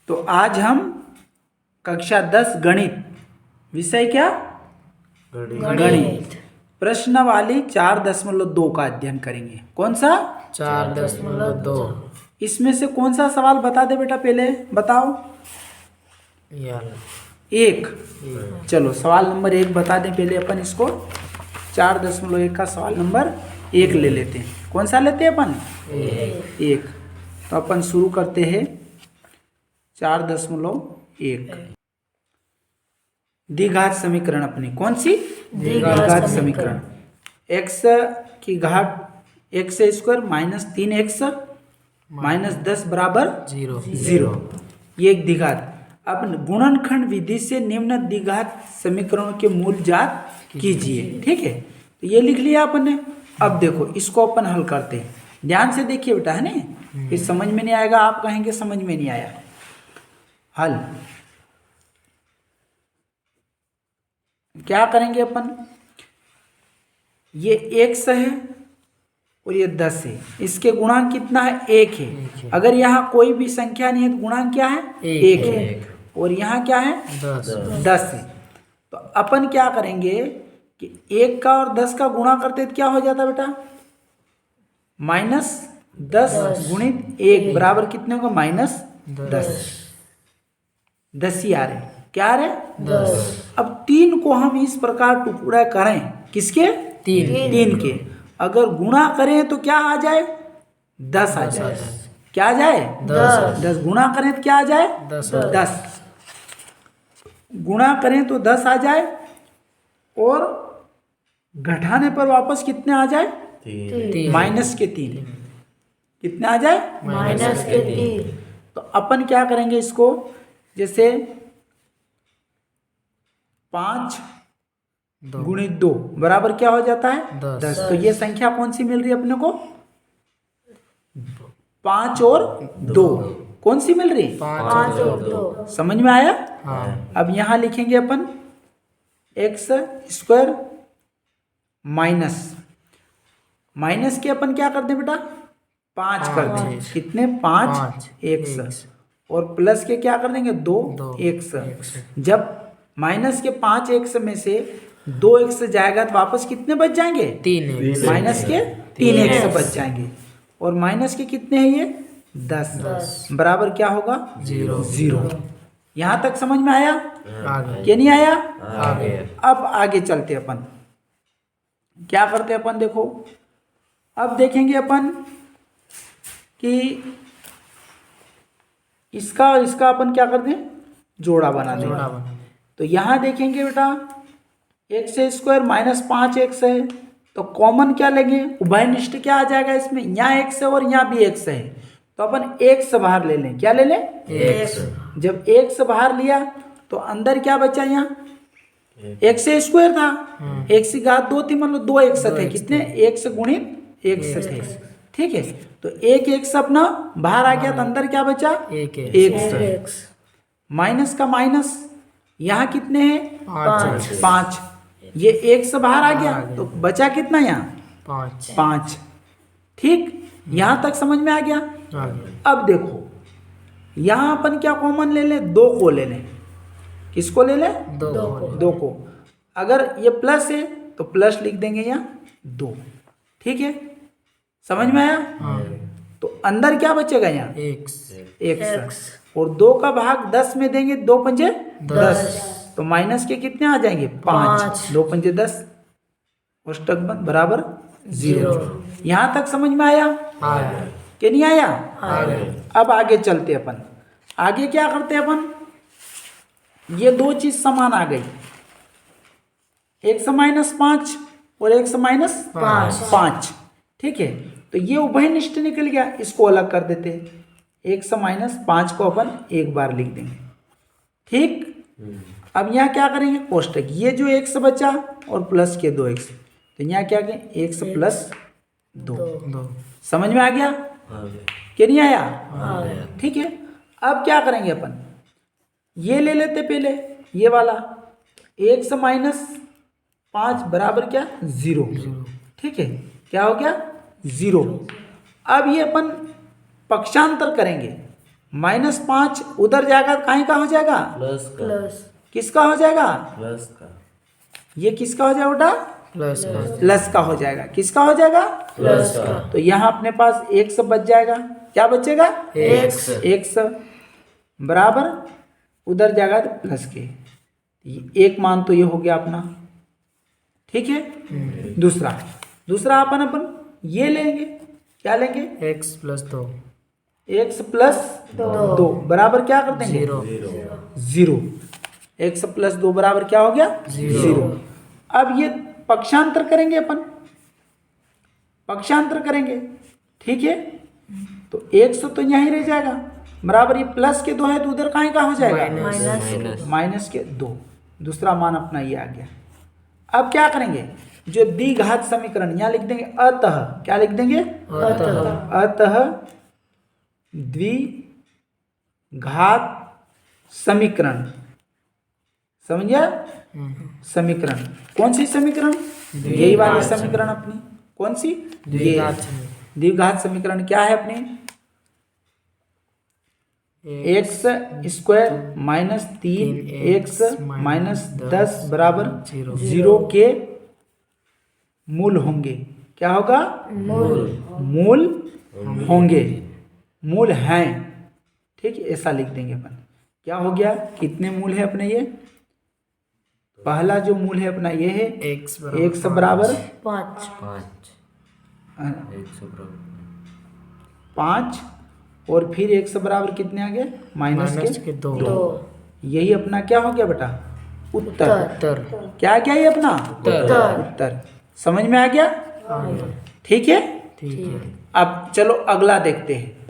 तो आज हम कक्षा 10 गणित विषय क्या गणित प्रश्नावली 4.2 का अध्ययन करेंगे। कौन सा 4.2। इसमें से कौन सा सवाल बता दे बेटा, पहले बताओ। एक। चलो सवाल नंबर 1 बता दें पहले अपन इसको। 4.1 का सवाल नंबर 1 ले लेते हैं। कौन सा लेते हैं अपन? एक। तो अपन शुरू करते हैं 4.1। द्विघात समीकरण अपनी कौन सी? द्विघात समीकरण। x की घात x square minus 3x minus 10 बराबर 0। ये एक द्विघात। अब गुणनखंड विधि से निम्न द्विघात समीकरणों के मूल ज्ञात कीजिए। ठीक है, तो ये लिख लिया अपन ने। अब देखो इसको अपन हल करते हैं। ध्यान से देखिए बेटा, है ना, फिर समझ में नहीं आएगा, आप कहेंगे समझ में नहीं आया। हल क्या करेंगे अपन? ये x है और ये 10 है। इसके गुणांक कितना है? 1 है। अगर यहाँ कोई भी संख्या नहीं है तो गुणांक क्या है? 1 है। और यहाँ क्या है? 10 है। तो अपन क्या करेंगे कि 1 का और 10 का गुणा करते तो क्या हो जाता बेटा? -10 गुणित 1 बराबर कितने होगा? -10। 10 ही आ रहे। क्या आ रहे? 10। अब 3 को हम इस प्रकार टुकड़ा करें। किसके? 3 के। अगर गुणा करें तो क्या आ जाए? 10 आ जाए। क्या आ जाए? 10। गुणा करें तो क्या आ जाए? 10। गुणा करें तो 10 आ जाए और घटाने पर वापस कितने आ जाए? -3। कितने आ जाए? -3। तो अपन क्या करेंगे इसको, जैसे 5 गुणित 2 बराबर क्या हो जाता है? 10। तो ये संख्या कौन सी मिल रही है अपने को? 5 और 2। कौन सी मिल रही? 5 और 2। समझ में आया? हाँ। अब यहां लिखेंगे अपन x स्क्वायर माइनस के अपन क्या कर दे बेटा? 5 कर दें। कितने? 5 x और प्लस के क्या कर देंगे? 2 x। जब माइनस के 5 x में से 2 x जाएगा तो वापस कितने बच जाएंगे? 3 माइनस के 3 x बच जाएंगे। और माइनस के कितने हैं ये? 10 बराबर क्या होगा? 0। यहां तक समझ में आया? क्या नहीं आया? अब आगे चलते अपन। क्या करते अपन? देखो अब देखेंगे अपन कि इसका और इसका अपन क्या कर दें? जोड़ा बना दें। तो यहां देखेंगे बेटा x स्क्वायर -5x है, तो कॉमन क्या लेंगे? उभयनिष्ठ क्या आ जाएगा इसमें? यहाँ x है और यहाँ भी x है, तो अपन x बाहर ले लें। क्या ले लें? x। जब x बाहर लिया तो अंदर क्या बचा? यहाँ x स्क्वायर था, x की घात 2 थी, मतलब 2x थे। कितने? x गुणित x थे। ठीक है, तो 1x अपना बाहर आ गया तो अंदर क्या बचा? 1x। माइनस का माइनस, यहाँ कितने हैं? 5। ये 1 से बाहर आ गया तो बचा कितना? यहाँ 5। ठीक, यहाँ तक समझ में आ गया? अब देखो यहाँ अपन क्या कॉमन ले लें? 2 को ले लें। किसको ले लें? 2 को। अगर ये प्लस है तो प्लस लिख देंगे यहाँ 2। ठीक है, समझ में आया? तो अंदर क्या बचेगा? यहाँ x और 2 का भाग 10 में देंगे। 2 पंजे 10, तो माइनस के कितने आ जाएंगे? 5। 2 पंजे 10 कोष्टक बंद बराबर 0। यहां तक समझ में आया? क्या नहीं आया? अब आगे चलते अपन। आगे क्या करते अपन? ये 2 चीज समान आ गई, x -5 और x -5। ठीक है, तो ये उभयनिष्ठ निकल गया, इसको अलग कर देते हैं। x -5 को अपन एक बार लिख देंगे। ठीक, अब यहाँ क्या करेंगे? कोष्टक, ये जो x बचा और प्लस के 2x, तो यहाँ क्या करें? x + 2। समझ में आ गया? क्या नहीं आया? ठीक है, अब क्या करेंगे अपन? ये ले लेते पहले, ये वाला x -5 बराबर क्या? 0। ठीक है, क्या हो गया? 0। अब ये अपन पक्षांतर करेंगे, -5 उधर जाएगा तो कहीं का हो जाएगा, प्लस का, प्लस किसका हो जाएगा, प्लस का, ये किसका हो जाएगा बेटा, प्लस का, प्लस का हो जाएगा, किसका हो जाएगा, प्लस का, तो यहाँ अपने पास x बच जाएगा, क्या बचेगा, एक्स, x बराबर उधर जाएगा तो प्लस के, एक मान तो ये हो गया अपना, ठीक है। दूसरा अपन ये लेंगे, क्या लेंगे, एक्स प्लस 2, x प्लस 2 बराबर क्या कर देंगे, 0। x प्लस 2 बराबर क्या हो गया, 0। अब ये पक्षांतर करेंगे अपन, पक्षांतर करेंगे, ठीक है। तो 100 तो यहीं रह जाएगा, बराबर ये प्लस के 2 है तो उधर कहीं का हो जाएगा, माइनस के 2। दूसरा मान अपना ये आ गया। अब क्या करेंगे, जो द्विघात समीकरण यहाँ लिख देंगे, अतः क्या लिख देंगे, अतः द्विघात समीकरण, समझिए, समीकरण कौन सी समीकरण, यही वाली समीकरण अपनी, कौन सी, ये द्विघात समीकरण क्या है अपनी, x square minus 3x minus 10 बराबर 0 के मूल होंगे, क्या होगा, मूल होंगे, मूल हैं, ठीक है, ऐसा लिख देंगे अपन। क्या हो गया, कितने मूल है अपने, ये पहला जो मूल है अपना ये है एक्स x बराबर 5 5 और फिर x बराबर कितने आ गए, माइनस के 2, 2 यही अपना क्या हो गया बेटा, उत्तर। उत्तर, क्या क्या ये अपना उत्तर, समझ में आ गया, ठीक है। ठीक है। अब चलो अगला देखते हैं,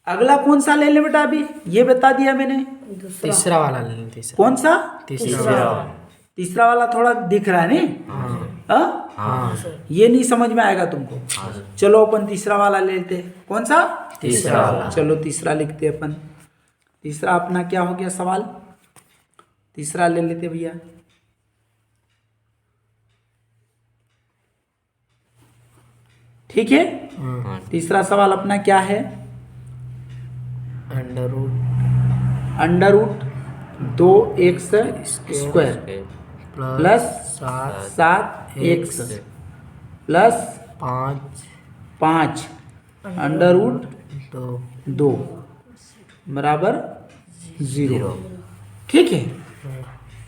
अगला कौन सा ले ले बेटा, अभी ये बता दिया मैंने, तीसरा वाला ले लें, तीसरा, कौन सा, तीसरा वाला थोड़ा दिख रहा है नहीं, हाँ, ये नहीं समझ में आएगा तुमको, चलो अपन तीसरा वाला ले लेते हैं, कौन सा, तीसरा वाला, चलो तीसरा लिखते हैं अपन। तीसरा अपना क्या हो गया सवाल, तीसरा ले लेते भैया, ठीक है। तीसरा सवाल अपना क्या है, under root 2x square plus 7x plus 5 under root 2 बराबर 0, ठीक है।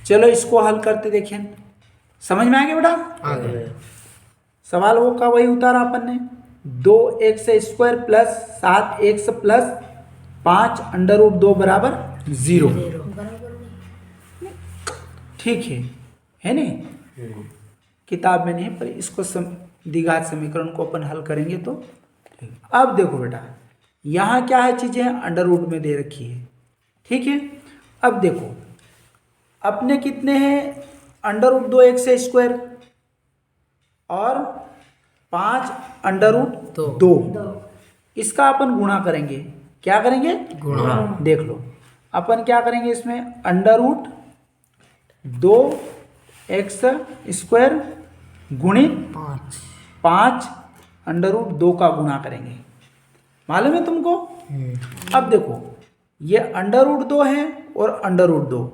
चलो इसको हल करते देखें, समझ में आ गया बेटा, सवाल वो का वही उतारा अपन ने, 2x square plus 7x plus 5 under root 2 बराबर 0, ठीक है नहीं, किताब में नहीं पर इसको द्विघात समीकरण को अपन हल करेंगे तो ठीक। अब देखो बेटा यहाँ क्या है, चीजें अंडर रूट में दे रखी है, ठीक है। अब देखो अपने कितने हैं, अंडर रूट 2x स्क्वायर और 5 अंडर रूट 2, इसका अपन गुणा करेंगे, क्या करेंगे, गुणा, देख लो अपन क्या करेंगे इसमें, अंडर रूट 2x स्क्वायर गुणित 5 अंडर रूट 2 का गुणा करेंगे, मालूम है तुमको। अब देखो ये अंडर रूट 2 है और अंडर रूट 2,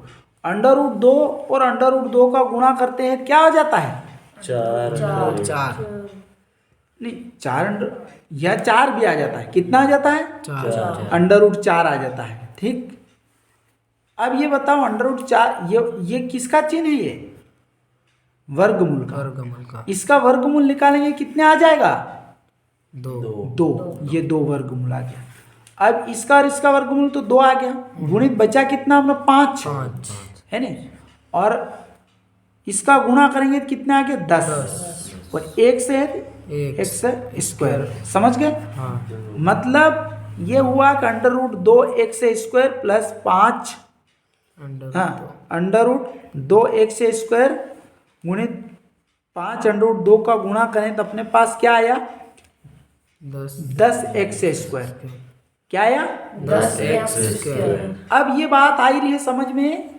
अंडर रूट 2 और अंडर रूट 2 का गुणा करते हैं, क्या आ जाता है, 4, नहीं 4 या 4 भी आ जाता है, कितना आ जाता है, 4, अंडर रूट 4 आ जाता है, ठीक। अब ये बताओ अंडर रूट 4 ये किसका चिन्ह है, ये वर्गमूल का, इसका वर्गमूल निकालेंगे कितने आ जाएगा, 2, ये 2 वर्गमूल आ गया। अब इसका और इसका वर्गमूल तो 2 आ गया, गुणित बचा कितना अपना 5 है ना, और इसका गुणा करेंगे तो कितना आ गया 10 और 1 से x स्क्वायर, समझ गए, मतलब ये हुआ कि under root 2x square plus 5 under root 2x square गुणित 5 अंडर रूट 2 का गुणा करें तो अपने पास क्या आया, 10x स्क्वायर, क्या आया, 10x स्क्वायर। अब ये बात आई रही है समझ में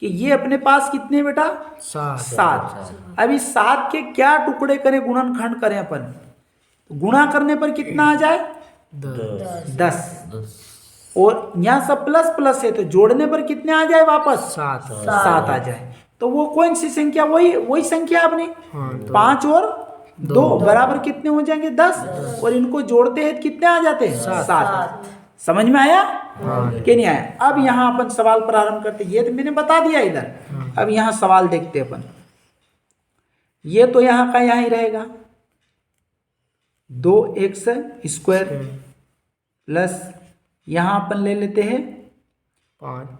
कि ये अपने पास कितने बेटा, 7। अब इस 7 के क्या टुकड़े करें, गुणनखंड करें अपन, तो गुणा करने पर कितना आ जाए, 10, और यहाँ सब प्लस प्लस है तो जोड़ने पर कितने आ जाए वापस? 7 आ जाए। तो वो कौन सी संख्या? वही संख्या अपनी 5 और 2 बराबर कितने हो जाएंगे? 10 और इनको जोड़ते हैं कितने आ जाते हैं? 7। समझ में आया कि नहीं आया? अब यहाँ अपन सवाल प्रारंभ करते। ये तो मैंने बता दिया इधर। अब यहाँ सवाल देखते अपन। ये तो यहाँ का यहाँ ही रहेगा 2x² प्लस यहाँ अपन ले लेते हैं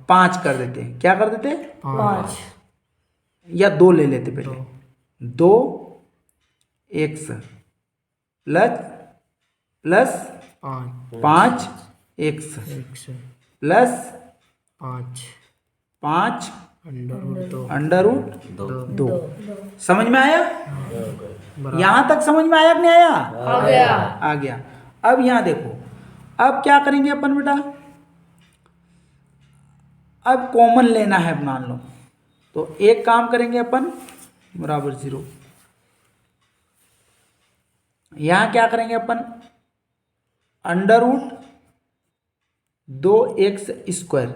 5 कर देते हैं। क्या कर देते हैं? 5 या 2 ले लेते पहले। 2x plus 5x plus 5 under root 2। समझ में आया? यहां तक समझ में आया कि नहीं आया? आ गया। अब यहां देखो, अब क्या करेंगे अपन बेटा? अब कॉमन लेना है मान लो, तो एक काम करेंगे अपन बराबर 0। यहां क्या करेंगे अपन? Under root 2x²।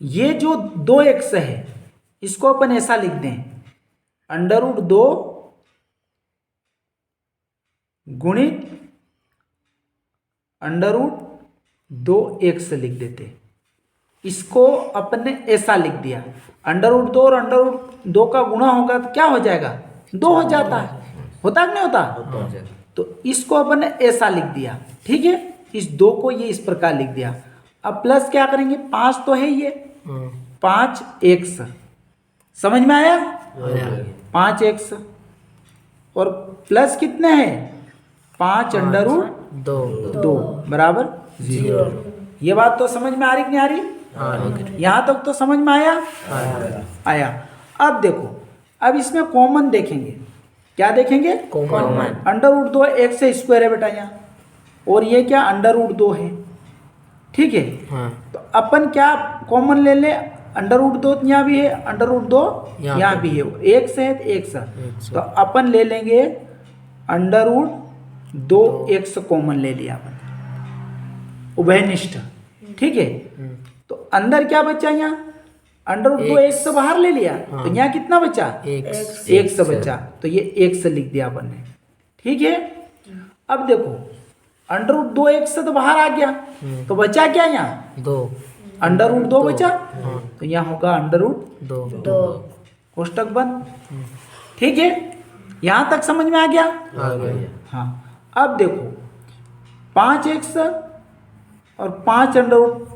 ये जो 2x है इसको अपन ऐसा लिख दें, अंडर रूट 2 गुणित अंडर रूट 2x लिख देते। इसको अपन ने ऐसा लिख दिया। अंडर रूट 2 और अंडर रूट 2 का गुणा होगा तो क्या हो जाएगा? 2 हो जाता है। होता कि नहीं होता? तो इसको अपन ने ऐसा लिख दिया। ठीक है, इस 2 को ये इस प्रकार लिख दिया। अब प्लस क्या करेंगे? 5 तो है ये, 5x। समझ में आया? 5x और प्लस कितने हैं? 5 अंडर रूट 2 बराबर 0। ये बात तो समझ में आ रही कि नहीं आ रही? यहां तक तो समझ में आया? आया। अब देखो, अब इसमें कॉमन देखेंगे। क्या देखेंगे? कॉमन। अंडर रूट 2 x² है बेटा यहाँ, और ये क्या? अंडर रूट 2 है। ठीक है, तो अपन क्या कॉमन ले ले? अंडर रूट 2 यहाँ भी है, अंडर रूट 2 यहाँ भी है, x है तो x। तो अपन ले लेंगे अंडर रूट 2x कॉमन ले लिया अपन, उभयनिष्ठ। ठीक है, तो अंदर क्या बचा? यहाँ अंडर रूट 2x बाहर ले लिया, तो यहाँ कितना बचा? x बचा, तो ये x लिख दिया अपन ने। ठीक है, अब देखो अंडर रूट 2x तो बाहर आ गया, तो बचा क्या? यहाँ 2 अंडर रूट 2 बचा, तो यहाँ होगा अंडर रूट 2 कोष्टक बंद। ठीक है, यहाँ तक समझ में आ गया? हाँ। अब देखो 5x और 5 अंडर रूट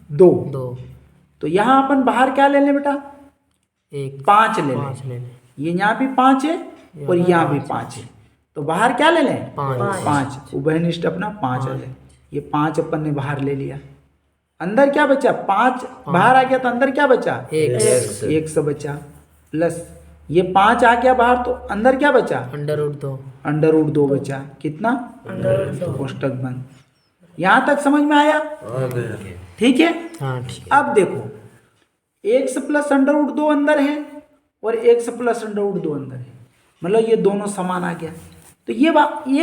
2, तो यहाँ अपन बाहर क्या ले लें बेटा? 5 ले लें। ये यहाँ भी 5 है और यहाँ भी 5 है, तो बाहर क्या ले लें? 5। उभयनिष्ठ अपना 5 ले। ये 5 अपन ने बाहर ले लिया। अंदर क्या बचा? 5 बाहर आ गया, तो अंदर क्या बचा? x बचा, प्लस ये 5 आ गया बाहर, तो अंदर क्या बचा? अंडर रूट 2 बचा। कितना? कोष्टक बंद। यहाँ तक समझ में आया? ठीक है। अब देखो x प्लस अंडर रूट 2 अंदर है और x प्लस अंडर रूट 2 अंदर है, मतलब ये दोनों समान आ गया। तो ये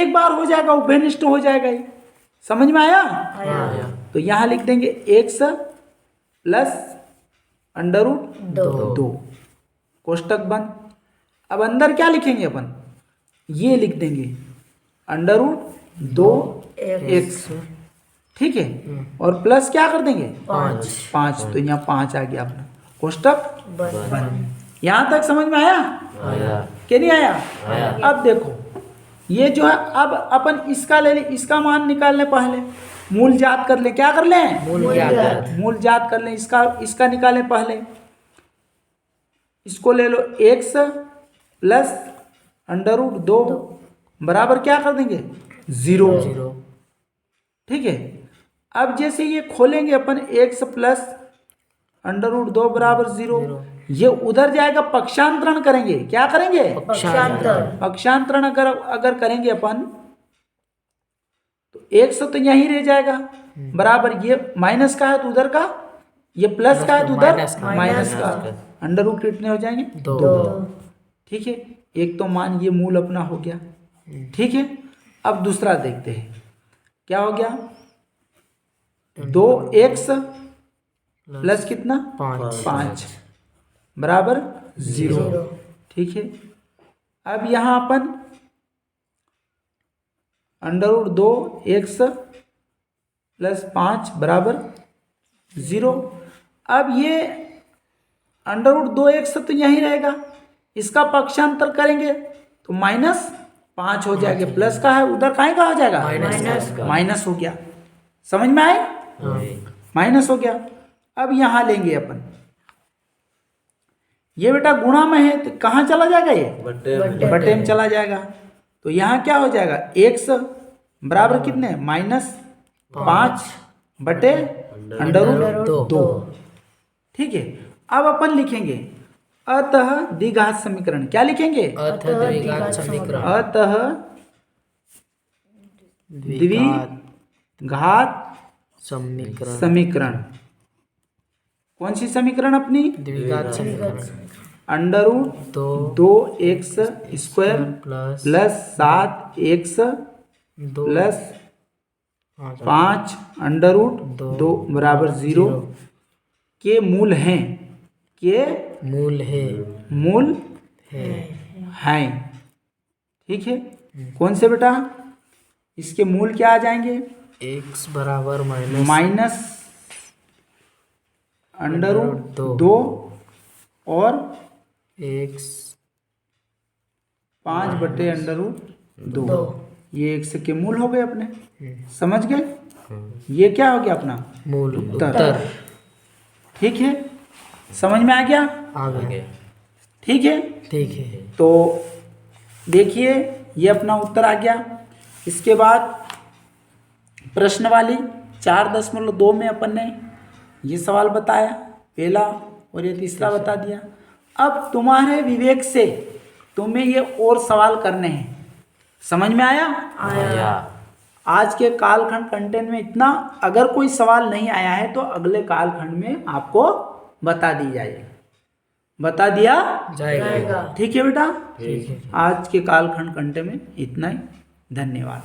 एक बार हो जाएगा, उभयनिष्ठ हो जाएगा। ये समझ में आया? तो यहाँ लिख देंगे x प्लस अंडर रूट 2 कोष्टक बंद। अब अंदर क्या लिखेंगे अपन? ये लिख देंगे अंडर रूट 2x। ठीक है, और प्लस क्या कर देंगे? 5। तो यहाँ 5 आ गया अपना, कोष्टक बंद। यहाँ तक समझ में आया कि नहीं आया? अब देखो ये जो है, अब अपन इसका ले लें, इसका मान निकाल लें, पहले मूल ज्ञात कर ले। क्या कर लें? मूल ज्ञात कर लें। इसका निकालें पहले। इसको ले लो x प्लस अंडर रूट 2 बराबर क्या कर देंगे? 0। ठीक है, अब जैसे ये खोलेंगे अपन x प्लस अंडर रूट 2 बराबर 0, ये उधर जाएगा, पक्षांतरण करेंगे। क्या करेंगे? पक्षांतरण अगर करेंगे अपन, तो x तो यहीं रह जाएगा बराबर, ये माइनस का है तो उधर का, ये प्लस का है तो उधर माइनस का। अंडर रूट कितने हो जाएंगे? 2। ठीक है, एक तो मान ये मूल अपना हो गया। ठीक है, अब दूसरा देखते हैं क्या हो गया। 2x प्लस कितना 5 बराबर 0। ठीक है, अब यहाँ अपन √2x प्लस 5 बराबर 0। अब ये √2x तो यहीं रहेगा, इसका पक्षांतर करेंगे तो -5 हो जाएगा, प्लस का है उधर काहे का हो जाएगा माइनस हो गया। समझ में आए, माइनस हो गया। अब यहाँ लेंगे अपन, ये बेटा गुणा में है तो कहाँ चला जाएगा, ये बटे में चला जाएगा। तो यहाँ क्या हो जाएगा, x बराबर कितने -5 बटे √2। ठीक है, अब अपन लिखेंगे अतः द्विघात समीकरण। क्या लिखेंगे, अतः द्विघात समीकरण। कौन सी समीकरण अपनी, द्विघात समीकरण। √2x² प्लस 7x प्लस 5 √2 बराबर 0 के मूल हैं, मूल हैं। ठीक है, कौन से बेटा, इसके मूल क्या आ जाएंगे, x बराबर -√2 और x 5 बटे √2। ये x के मूल हो गए अपने, समझ गए। ये क्या हो गया अपना मूल उत्तर। ठीक है, समझ में आ गया, आ गए। ठीक है। ठीक है, तो देखिए ये अपना उत्तर आ गया। इसके बाद प्रश्न वाली 4.2 में अपन ने ये सवाल बताया पहला और ये तीसरा बता दिया। अब तुम्हारे विवेक से तुम्हें ये और सवाल करने हैं। समझ में आया? आज के कालखंड कंटेंट में इतना, अगर कोई सवाल नहीं आया है तो अगले कालखंड में आपको बता दी जाएगी, बता दिया जाएगा। ठीक है बेटा, ठीक है। आज के कालखंड कंटेंट में इतना ही। धन्यवाद।